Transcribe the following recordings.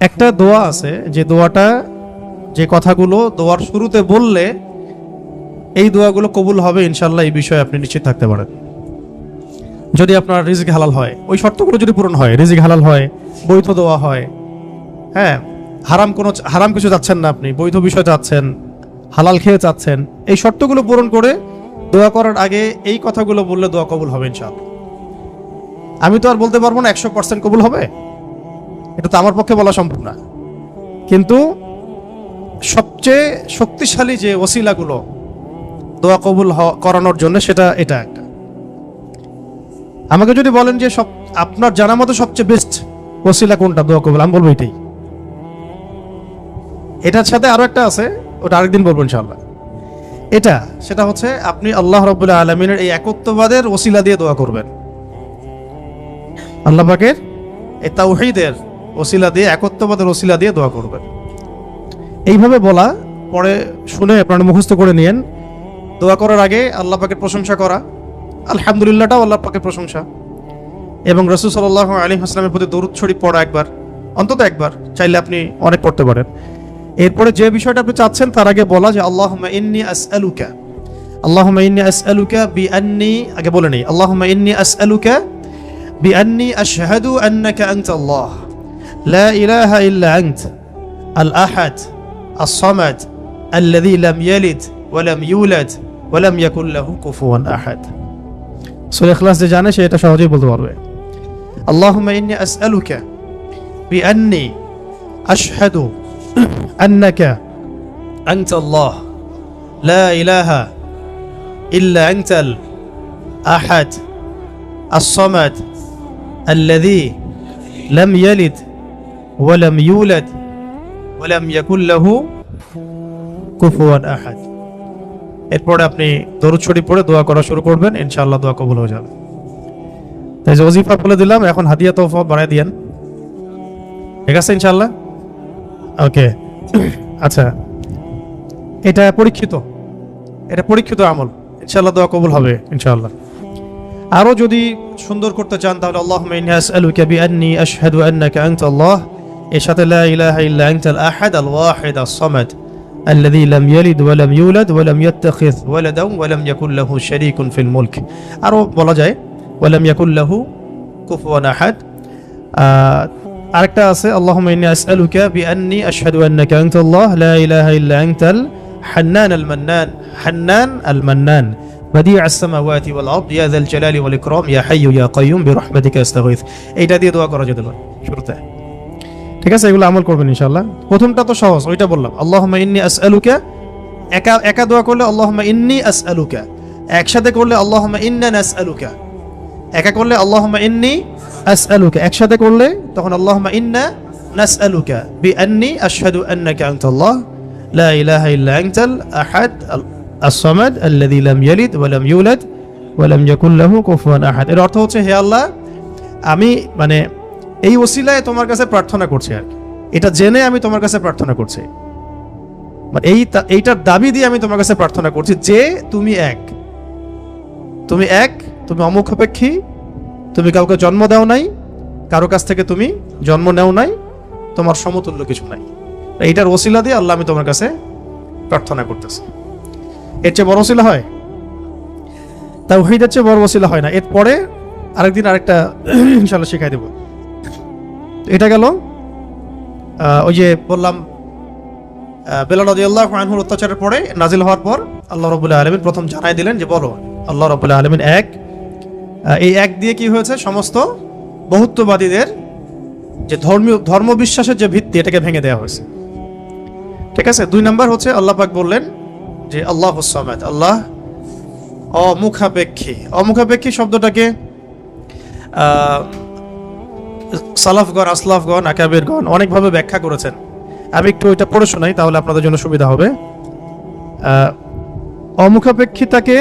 একটা দোয়া আছে যে দোয়াটা, যে কথাগুলো দোয়ার শুরুতে বললে এই দোয়াগুলো কবুল হবে ইনশাল্লাহ, এই বিষয়ে আপনি নিশ্চিত থাকতে পারেন। যদি আপনার রিজিক হালাল হয়, ওই শর্তগুলো যদি পূরণ হয়, রিজিক হালাল হয়, বৈধ দোয়া হয়, হ্যাঁ, হারাম কিছু চাচ্ছেন না, আপনি বৈধ বিষয় চাচ্ছেন, হালাল খেয়ে চাচ্ছেন, এই শর্তগুলো পূরণ করে দোয়া করার আগে এই কথাগুলো বললে দোয়া কবুল হবে ইনশাআল্লাহ। আমি তো আর বলতে পারবো না 100% কবুল হবে, এটা তো আমার পক্ষে বলা সম্ভব না, কিন্তু সবচেয়ে শক্তিশালী যে ওসিলাগুলো দোয়া কবুল করানোর জন্য সেটা এটা একটা। আমাকে যদি বলেন যে আপনার জানা মতো সবচেয়ে বেস্ট ওসিলা কোনটা দোয়া কবুল, আমি বলবো এটাই। এটার সাথে আরো একটা আছে, ওটা আরেকদিন বলবো ইনশাআল্লাহ। সেটা হচ্ছে আপনি আল্লাহ রাব্বুল আলামিনের এই একত্ববাদের ওসিলা দিয়ে দোয়া করবেন। আল্লাহ পাকের এই তাওহীদের ওসিলা দিয়ে, একত্ববাদের ওসিলা দিয়ে দোয়া করবেন। এইভাবে বলা, পরে শুনে আপনারা মুখস্থ করে নিয়েন। দোয়া করার আগে আল্লাহ পাকের প্রশংসা করা, আলহামদুলিল্লাহটাও আল্লাহ পাকের প্রশংসা, এবং রাসূল সাল্লাল্লাহু আলাইহি ওয়াসাল্লামের প্রতি দরুদ শরীফ পড়া একবার, অন্তত একবার, চাইলে আপনি অনেক পড়তে পারেন। এরপরে যে বিষয়টা আপনি চাচ্ছেন তার আগে বলা যে আল্লাহুম্মা ইন্নী আসআলুকা বিআন্নী, আগে বলে নেই, আল্লাহুম্মা ইন্নী আসআলুকা বিআন্নী আশহাদু আন্নাকা আনতাল্লাহ লা ইলাহা ইল্লা আনতা আল আহাদ আস সামাদ আল্লাযী লাম ইয়ালিদ ওয়া লাম ইউলাদ ওয়া লাম ইয়াকুল লাহু কুফুয়ান আহাদ। সূরা ইখলাস যে জানে সে এটা সহজেই বলতে পারবে। আল্লাহুম্মা ইন্নী আসআলুকা বিআন্নী আশহাদু আন্নাকা আনতাল্লাহ লা ইলাহা ইল্লা আনতাল আহাদ আস সামাদ আল্লাযী লাম ইয়ালিদ ওয়া লাম ইউলাদ ওয়া লাম ইয়াকুল লাহু কুফুয়ান আহাদ। এরপরে আপনি দরুদ শরীফ পড়ে দোয়া করা শুরু করবেন, ইনশাআল্লাহ দোয়া কবুল হয়ে যাবে। তাই যে ওজিফা বলে দিলাম, এখন হাদিয়া তোফা বাড়ায় দিয়েন, ঠিক আছে ইনশাআল্লাহ? ওকে, আচ্ছা, এটা পরীক্ষিত আমল, ইনশাআল্লাহ দোয়া কবুল হবে ইনশাআল্লাহ। আরো যদি সুন্দর করতে চান তাহলে আল্লাহুম্মা ইন্নী আসআলুকা বিআন্নী আশহাদু আন্নাকা আনতাল্লাহ, এর সাথে লা ইলাহা ইল্লা আনতাল আহাদ আল ওয়াহিদ আস সামাদ আল্লাযী লাম ইয়ালিদ ওয়া লাম ইউলাদ ওয়া লাম ইয়াত্তাখিয ওয়ালাদান ওয়া লাম ইয়াকুল লাহু শারীকুন ফিল মুলক। আরো বলা যায় ওয়া লাম ইয়াকুল লাহু কুফুয়ান আহাদ। আরেকটা আছে আল্লাহুম্মা ইন্নী আসআলুকা বিআন্নী আশহাদু আন্নাকা আনতাল্লাহ লা ইলাহা ইল্লা আনতাল হান্নান আল মান্নান بديع السماوات والارض يا ذا الجلال والاكرام يا حي يا قيوم برحمتك استغيث। এইটা দিয়ে দোয়া করা যেতে পারে শুরুতে, ঠিক আছে? এগুলো আমল করবেন ইনশাআল্লাহ। প্রথমটা তো সহজ, ওইটা বললাম, আল্লাহুম্মা ইন্নী আসআলুকা। একা দোয়া করলে আল্লাহুম্মা ইন্নী আসআলুকা, একসাথে করলে আল্লাহুম্মা ইন্না নাসআলুকা। একা করলে আল্লাহুম্মা ইন্নী আসআলুকা, একসাথে করলে তখন আল্লাহুম্মা ইন্না নাসআলুকা বিআন্নী আশহাদু আন্নাকা আনতাল্লাহ লা ইলাহা ইল্লা আনতাল আহাদ আস-সামাদ আল্লাযী লাম ইয়ালিদ ওয়া লাম ইউলাদ ওয়া লাম ইয়াকুল লাহু কুফুয়ান আহাদ। এর অর্থ হচ্ছে, হে আল্লাহ, আমি এই ওসিলায় তোমার কাছে প্রার্থনা করছি, আর এটা জেনে আমি তোমার কাছে প্রার্থনা করছি, এইটার দাবি দিয়ে আমি তোমার কাছে প্রার্থনা করছি যে তুমি অমুখাপেক্ষী, তুমি কাউকে জন্ম দাও নাই, কারো কাছ থেকে তুমি জন্ম নেও নাই, তোমার সমতুল্য কিছু নাই। এইটার ওসিলা দিয়ে আল্লাহ আমি তোমার কাছে প্রার্থনা করতেছি। এর চেয়ে বড় ওসিলা হয়? তাওহীদের চেয়ে বড় ওসিলা হয় না। এরপরে আরেকদিন আরেকটা ইনশাআল্লাহ শিখাই দেব। এটা গেল ওই যে বললাম বেলাল রাদিয়াল্লাহু আনহুর অত্যাচারের পরে নাজিল হওয়ার পর আল্লাহ রাব্বুল আলামিন প্রথম জানাই দিলেন যে বলো আল্লাহ রাব্বুল আলামিন এক। এই এক দিয়ে কি হয়েছে? সমস্ত বহুত্ববাদীদের যে ধর্মবিশ্বাসের যে ভিত্তি, এটাকে ভেঙে দেওয়া হয়েছে, ঠিক আছে? 2 নাম্বার হচ্ছে আল্লাহ পাক বললেন যে আল্লাহুস সামাদ, আল্লাহ অমুখাপেক্ষী শব্দটাকে সালাফগণ, আসলাফগণ, আকাবিরগণ অনেকভাবে ব্যাখ্যা করেছেন। আমি একটু এটা পড়ে শোনাই, তাহলে আপনাদের জন্য সুবিধা হবে। অমুখাপেক্ষিতাকে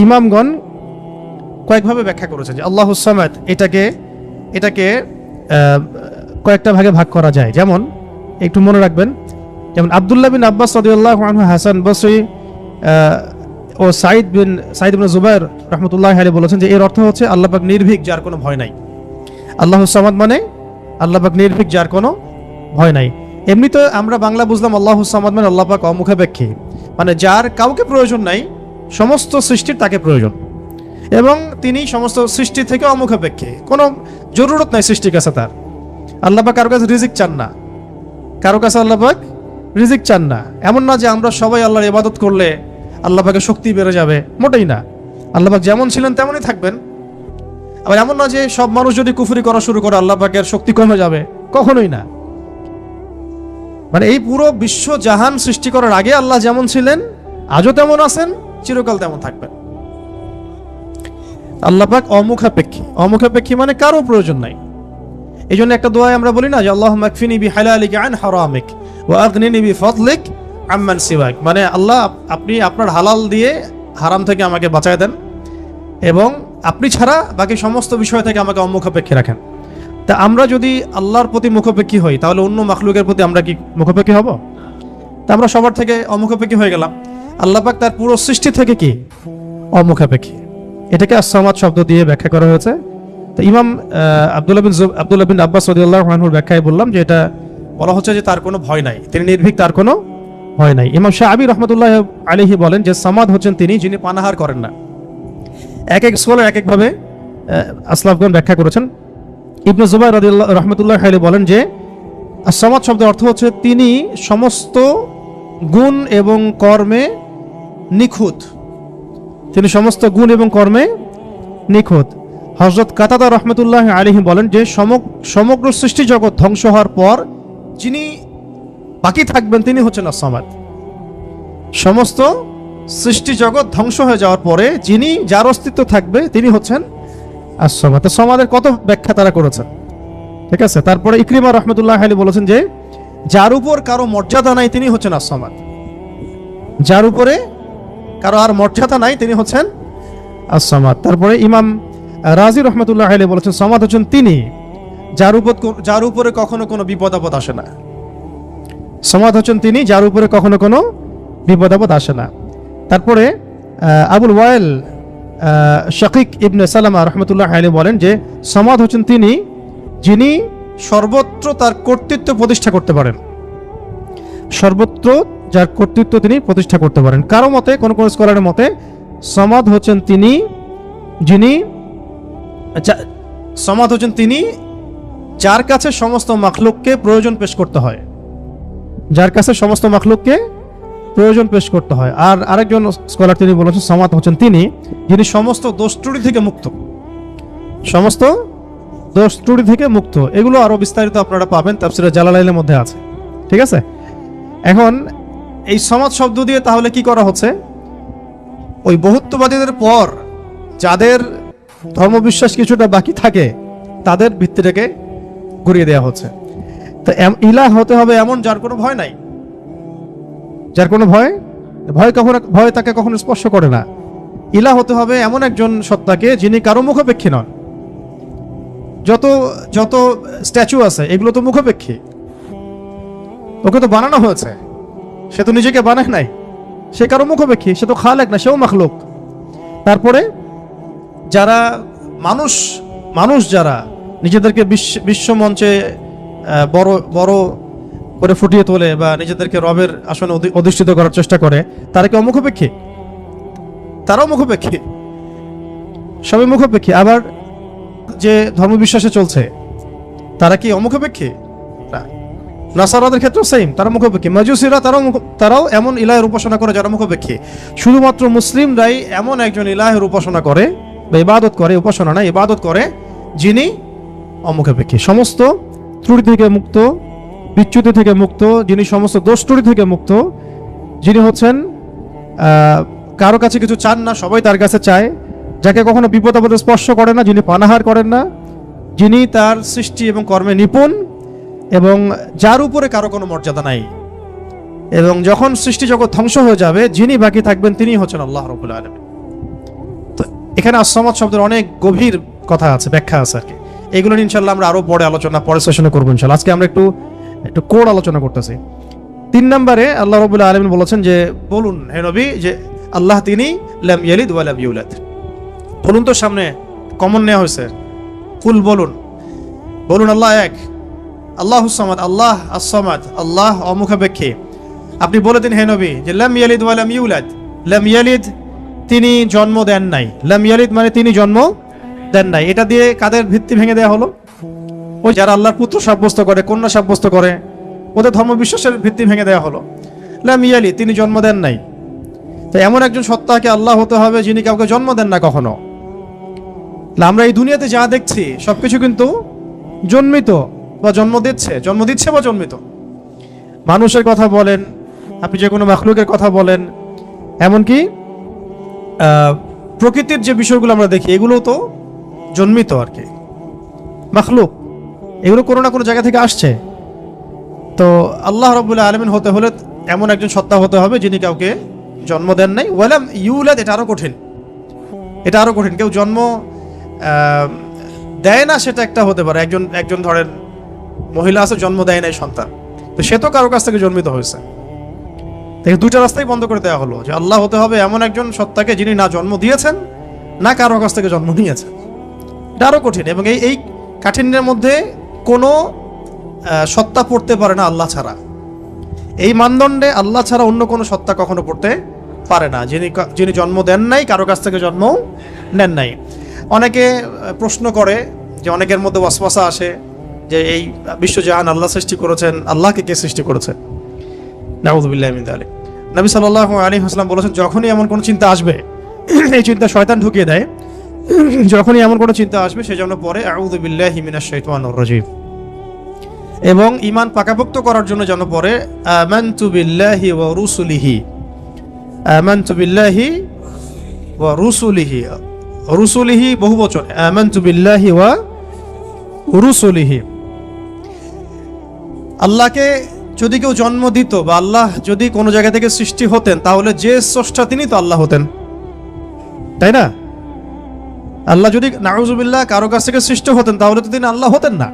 ইমামগণ কয়েকভাবে ব্যাখ্যা করেছেন যে আল্লাহুস সামাদ, এটাকে কয়েকটা ভাগে ভাগ করা যায়। যেমন একটু মনে রাখবেন, যেমন আব্দুল্লাহ বিন আব্বাস রাদিয়াল্লাহু আনহু, হাসান বসরি ও সাইদ ইবনে জুবাইর রাহমাতুল্লাহি আলাইহি বলেছেন যে এর অর্থ হচ্ছে আল্লাহ পাক নির্ভীক, যার কোনো ভয় নাই। আল্লাহুস সামাদ মানে আল্লাহ পাক নির্ভীক, যার কোনো ভয় নাই। এমনিতে আমরা বাংলা বুঝলাম আল্লাহুস সামাদ মানে আল্লাহ পাক অমুখাপেক্ষী, মানে যার কাউকে প্রয়োজন নাই, সমস্ত সৃষ্টির তাকে প্রয়োজন, এবং তিনি সমস্ত সৃষ্টি থেকে অমুখাপেক্ষী, কোনো জরুরত নাই সৃষ্টির কাছে তার। আল্লাহ পাক কারো কাছে রিজিক চান না, কারো কাছে আল্লাহ পাক রিজিক চান না। এমন না যে আমরা সবাই আল্লাহর ইবাদত করলে আল্লাহ পাকের শক্তি বেড়ে যাবে, মোটেই না। আল্লাহ পাক যেমন ছিলেন তেমনই থাকবেন। আবার এমন না যে সব মানুষ যদি কুফরি করা শুরু করে আল্লাহ পাকের শক্তি কমে যাবে, কখনোই না। মানে এই পুরো বিশ্ব জাহান সৃষ্টি করার আগে আল্লাহ যেমন ছিলেন, আজও তেমন আছেন, চিরকাল তেমন থাকবেন। আল্লাহ পাক অমুখাপেক্ষী। অমুখাপেক্ষী মানে কারো প্রয়োজন নাই। এই জন্য একটা দোয়ায় আমরা বলি না যে আল্লাহুম্মা কফিনি বিহালালিকা আন হারামিক ওয়া আগনিনি বিফাদলিক আম্মান সিওয়াক, মানে আল্লাহ আপনি আপনার হালাল দিয়ে হারাম থেকে আমাকে বাঁচায় দেন, এবং আপনি ছাড়া বাকি সমস্ত বিষয় থেকে আমাকে অমুখাপেক্ষী রাখেন। তা আমরা যদি আল্লাহর প্রতি মুখাপেক্ষী হই, তাহলে অন্য মাখলুকের প্রতি আমরা কি মুখাপেক্ষী হব? তা আমরা সবার থেকে অমুখাপেক্ষী হয়ে গেলাম। আল্লাহ পাক তার পুরো সৃষ্টি থেকে কি অমুখাপেক্ষী। এটাকে as-সামাদ শব্দ দিয়ে ব্যাখ্যা করা হয়েছে। তো ইমাম আব্দুল্লাহ বিন আব্বাস রাদিয়াল্লাহু আনহুর ব্যাখ্যায় বললাম যে এটা বলা হচ্ছে যে তার কোনো ভয় নাই, তিনি নির্ভীক, তার কোনো ভয় নাই। ইমাম শাআবী রাহমাতুল্লাহ আলাইহি বলেন যে সামাদ হচ্ছেন তিনি যিনি পানাহার করেন না। এক এক স্কলার এক একভাবে আসলাফগণ ব্যাখ্যা করেছেন। ইবনে জুবাইর রাদিয়াল্লাহু রাহমাতুল্লাহ আলাইহি বলেন যে as-সামাদ শব্দের অর্থ হচ্ছে তিনি সমস্ত গুণ এবং কর্মে নিখুঁত, তিনি সমস্ত গুণ এবং কর্মে নিখুঁত। হযরত কাতাদা রাহমাতুল্লাহ আলাইহি বলেন যে সমগ্র সৃষ্টি জগৎ ধ্বংস হওয়ার পর যিনি বাকি থাকবেন তিনি হচ্ছেন as-সামাদ। সমস্ত সৃষ্টি জগৎ ধ্বংস হয়ে যাওয়ার পরে যিনি, যার অস্তিত্ব থাকবে তিনি হচ্ছেন as-সামাদ। সমাদের কত ব্যাখ্যা তারা করেছেন, ঠিক আছে। তারপরে ইকরিমা রাহমাতুল্লাহ আলাইহি বলেছেন যে যার উপর কারো মর্যাদা নাই তিনি হচ্ছেন as-সামাদ, যার উপরে কারো আর মর্যাদা নাই তিনি হচ্ছেন as-সামাদ। তারপরে ইমাম রাজি রহমতুল্লাহ আলাইহি বলেছেন সামাদ হচ্ছেন তিনি যার উপরে কখনো কোনো বিপদ আপদ আসে না। সামাদ হচ্ছেন তিনি যার উপরে কখনো কোনো বিপদ আপদ আসে না। তারপরে আবুল ওয়াইল শাকিক ইবনে সালামা রহমতুল্লাহ আলাইহি বলেন যে সামাদ হচ্ছেন তিনি যিনি সর্বত্র তার কর্তৃত্ব প্রতিষ্ঠা করতে পারেন, সর্বত্র যার কর্তৃত্ব তিনি প্রতিষ্ঠা করতে পারেন। কারো মতে, কোন কোন স্কলারের মতে সামাদ হচ্ছেন তিনি যিনি, সামাদ হচ্ছেন তিনি যার কাছে সমস্ত মাখলুককে প্রয়োজন পেশ করতে হয়, যার কাছে সমস্ত মাখলুককে প্রয়োজন পেশ করতে হয়। আর আরেকজন স্কলার তিনি বলেছেন সামাদ হচ্ছেন তিনি যিনি সমস্ত দোষ ত্রুটি থেকে মুক্ত, সমস্ত দোষ ত্রুটি থেকে মুক্ত। এগুলো আরো বিস্তারিত আপনারা পাবেন তাফসীরে জালালাইনের মধ্যে আছে, ঠিক আছে। এখন এই সামাদ শব্দ দিয়ে তাহলে কি করা হচ্ছে? ওই বহুত্ববাদীদের পর যাদের ধর্মবিশ্বাস কিছুটা বাকি থাকে তাদের ভিত্তিটাকে ঘুরিয়ে দেওয়া হচ্ছে। তো ইলাহ হতে হবে এমন যার কোনো ভয় নাই, যার কোনো ভয় তাকে কখনো স্পর্শ করে না। ইলাহ হতে হবে এমন একজন সত্তাকে যিনি কারো মুখাপেক্ষী নন। যত যত স্ট্যাচু আছে এগুলো তো মুখাপেক্ষী, ওকে তো বানানো হয়েছে, সে তো নিজেকে বানায় নাই, সে কারো মুখাপেক্ষী, সে তো খালেক না, সেও মাখলুক। তারপরে যারা মানুষ যারা নিজেদেরকে বিশ্ব মঞ্চে বড় বড় করে ফুটিয়ে তোলে বা নিজেদেরকে রবের আসনে অধিষ্ঠিত করার চেষ্টা করে, তারা কি অমুখাপেক্ষী? তারাও মুখাপেক্ষী, সবই মুখাপেক্ষী। আবার যে ধর্মবিশ্বাসে চলছে তারা কি অমুখাপেক্ষী? নাসারাদের ক্ষেত্রেও সেম, তারা মুখাপেক্ষী। মাজুসিরা তারাও এমন ইলাহের উপাসনা করে যারা মুখাপেক্ষী। শুধুমাত্র মুসলিমরাই এমন একজন ইলাহের উপাসনা করে বা ইবাদত করে, উপাসনা না ইবাদত করে, যিনি অমুখাপেক্ষী, সমস্ত ত্রুটি থেকে মুক্ত, বিচ্যুতি থেকে মুক্ত, যিনি সমস্ত দোষ ত্রুটি থেকে মুক্ত, যিনি হচ্ছেন কারো কাছে কিছু চান না, সবাই তার কাছে চায়, যাকে কখনো বিপদ আপদে স্পর্শ করে না, যিনি পানাহার করেন না, যিনি তার সৃষ্টি এবং কর্মে নিপুণ, এবং যার উপরে কারো কোনো মর্যাদা নাই। এবং যখন সৃষ্টি জগৎ ধ্বংস হয়ে যাবে যিনি বাকি থাকবেন তিনি হচ্ছেন আল্লাহ রাব্বুল আলামিন। তো এখানে as-সামাদ শব্দের অনেক গভীর কথা আছে, ব্যাখ্যা আছে আর কি। এগুলো ইনশাআল্লাহ আমরা আরো পরে আলোচনা, পরের সেশনে করবো ইনশাআল্লাহ। আজকে আমরা একটু কোড আলোচনা করতেছি। 3 নম্বরে আল্লাহ রাব্বুল আলামিন বলেছেন যে বলুন হে নবী যে আল্লাহ তিনি লাম ইয়ালিদ ওয়া লাম ইউলাদ। বলুন তো, সামনে কমন নেওয়া হয়েছে, কুল বলুন, বলুন আল্লাহ এক, আল্লাহুস সামাদ, আল্লাহ আস-সামাদ, আল্লাহ অমুখাপেক্ষী। আপনি বলে দিন হে নবী যে লাম ইয়ালিদ ওয়া লাম ইউলাদ। লাম ইয়ালিদ তিনি জন্ম দেন নাই, লাম ইয়ালিদ মানে তিনি জন্ম দেন নাই। এটা দিয়ে কাদের ভিত্তি ভেঙে দেওয়া হলো? ওই যারা আল্লাহর পুত্র সাব্যস্ত করে, কন্যা সাব্যস্ত করে, ওদের ধর্মবিশ্বাসের ভিত্তি ভেঙে দেওয়া হলো। লাম ইয়ালিদ তিনি জন্ম দেন নাই। তো এমন একজন সত্তাকে আল্লাহ হতে হবে যিনি কাউকে জন্ম দেন না কখনো। আমরা এই দুনিয়াতে যা দেখছি সবকিছু কিন্তু জন্মিত বা জন্ম দিচ্ছে বা জন্মিত। মানুষের কথা বলেন, আপনি যে কোনো মাখলুকের কথা বলেন, এমনকি প্রকৃতির যে বিষয়গুলো আমরা দেখি এগুলো তো জন্মিত আর কি, মাখলুক, এগুলো কোনো না কোনো জায়গা থেকে আসছে। তো আল্লাহ রাব্বুল আলামিন হতে হলে এমন একজন সত্তা হতে হবে যিনি কাউকে জন্ম দেন নাই। ওয়ালাম ইউলাদ, এটা আরো কঠিন, এটা আরো কঠিন। কেউ জন্ম দেয় না সেটা একটা হতে পারে, একজন ধরেন মহিলা আছে জন্ম দেয় নাই সন্তান, তো সে তো কারো কাছ থেকে জন্মিত হয়েছে। দেখে দুইটা রাস্তাই বন্ধ করে দেওয়া হলো যে আল্লাহ হতে হবে এমন একজন সত্তাকে যিনি না জন্ম দিয়েছেন না কারো কাছ থেকে জন্ম নিয়েছেন। এটা আরো কঠিন, এবং এই কাঠিন্যের মধ্যে কোনো সত্তা পড়তে পারে না আল্লাহ ছাড়া। এই মানদণ্ডে আল্লাহ ছাড়া অন্য কোনো সত্তা কখনো পড়তে পারে না, যিনি জন্ম দেন নাই, কারো কাছ থেকে জন্ম নেন নাই। অনেকে প্রশ্ন করে যে, অনেকের মধ্যে ওয়াসওয়াসা আসে যে এই বিশ্বজাহান আল্লাহ সৃষ্টি করেছেন, আল্লাহকে কে সৃষ্টি করেছে? নাউযুবিল্লাহি মিন যালিক। নবী সাল্লাল্লাহু আলাইহি ওয়াসাল্লাম বলেছেন, যখনই এমন কোনো চিন্তা আসবে, এই চিন্তা শয়তান ঢুকিয়ে দেয়, যখনই এমন কোনো চিন্তা আসবে সেজন্য পরে আউযু বিল্লাহি মিনাশ শাইতানির রাজিম, এবং ঈমান পাকাপোক্ত করার জন্য যেন পরে আমানতু বিল্লাহি ওয়া রুসুলিহি, আমানতু বিল্লাহি ওয়া রুসুলিহি, রুসুলিহি বহুবচন, আমানতু বিল্লাহি ওয়া রুসুলিহি। আল্লাহকে যদি কেউ জন্ম দিত বা আল্লাহ যদি কোনো জায়গা থেকে সৃষ্টি হতেন, তাহলে যে স্রষ্টা তিনি তো আল্লাহ হতেন, তাই না? আল্লাহ যদি নাউযুবিল্লাহ কারো কাছ থেকে সৃষ্টি হতেন তাহলে তো তিনি আল্লাহ হতেন না।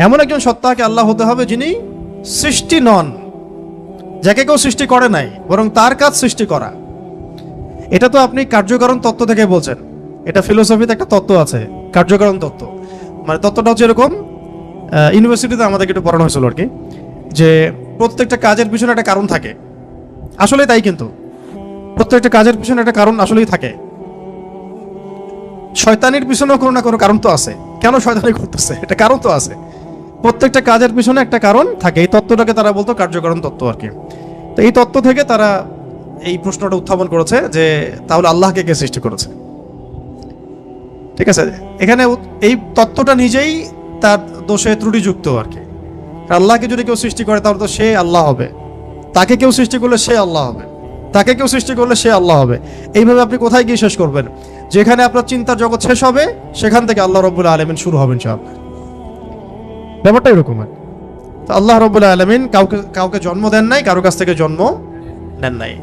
এমন একজন সত্তাকে আল্লাহ হতে হবে যিনি সৃষ্টি নন, যাকে কেউ সৃষ্টি করে নাই, বরং তার কাজ সৃষ্টি করা। এটা তো আপনি কার্যকারণ তত্ত্ব থেকে বলছেন, এটা ফিলোসফিতে একটা তত্ত্ব আছে, কার্যকারণ তত্ত্ব। মানে তত্ত্বটা হচ্ছে এরকম, ইউনিভার্সিটিতে আমাদেরকে একটু পড়ানো হয়েছিল আর কি, যে প্রত্যেকটা কাজের পিছনে একটা কারণ থাকে। আসলে তাই, কিন্তু প্রত্যেকটা কাজের পিছনে একটা কারণ আসলেই থাকে। শয়তানির পিছনেও কোনো না কোনো কারণ তো আছে, কেন শয়তানি করতেছে এটা কারণ তো আছে। প্রত্যেকটা কাজের পিছনে একটা কারণ থাকে। এই তত্ত্বটাকে তারা বলতো কার্যকারণ তত্ত্ব আর কি। তো এই তত্ত্ব থেকে তারা এই প্রশ্নটা উত্থাপন করেছে যে তাহলে আল্লাহকে কে সৃষ্টি করেছে? ঠিক আছে, এখানে এই তত্ত্বটা নিজেই তার দোষে ত্রুটিযুক্ত আর কি। আল্লাহকে যদি কেউ সৃষ্টি করে তাহলে তো সে আল্লাহ হবে, তাকে কেউ সৃষ্টি করলে সে আল্লাহ হবে, তাকে কেউ সৃষ্টি করলে সে আল্লাহ হবে। এইভাবে আপনি কোথায় গিয়ে শেষ করবেন? যেখানে আপনার চিন্তার জগৎ শেষ হবে সেখান থেকে আল্লাহ রাব্বুল আলামিন শুরু হবেন ইনশাআল্লাহ। ব্যাপারটা এরকম। তো আল্লাহ রাব্বুল আলামিন কাউকে জন্ম দেন নাই, কারো কাছ থেকে জন্ম নেন নাই।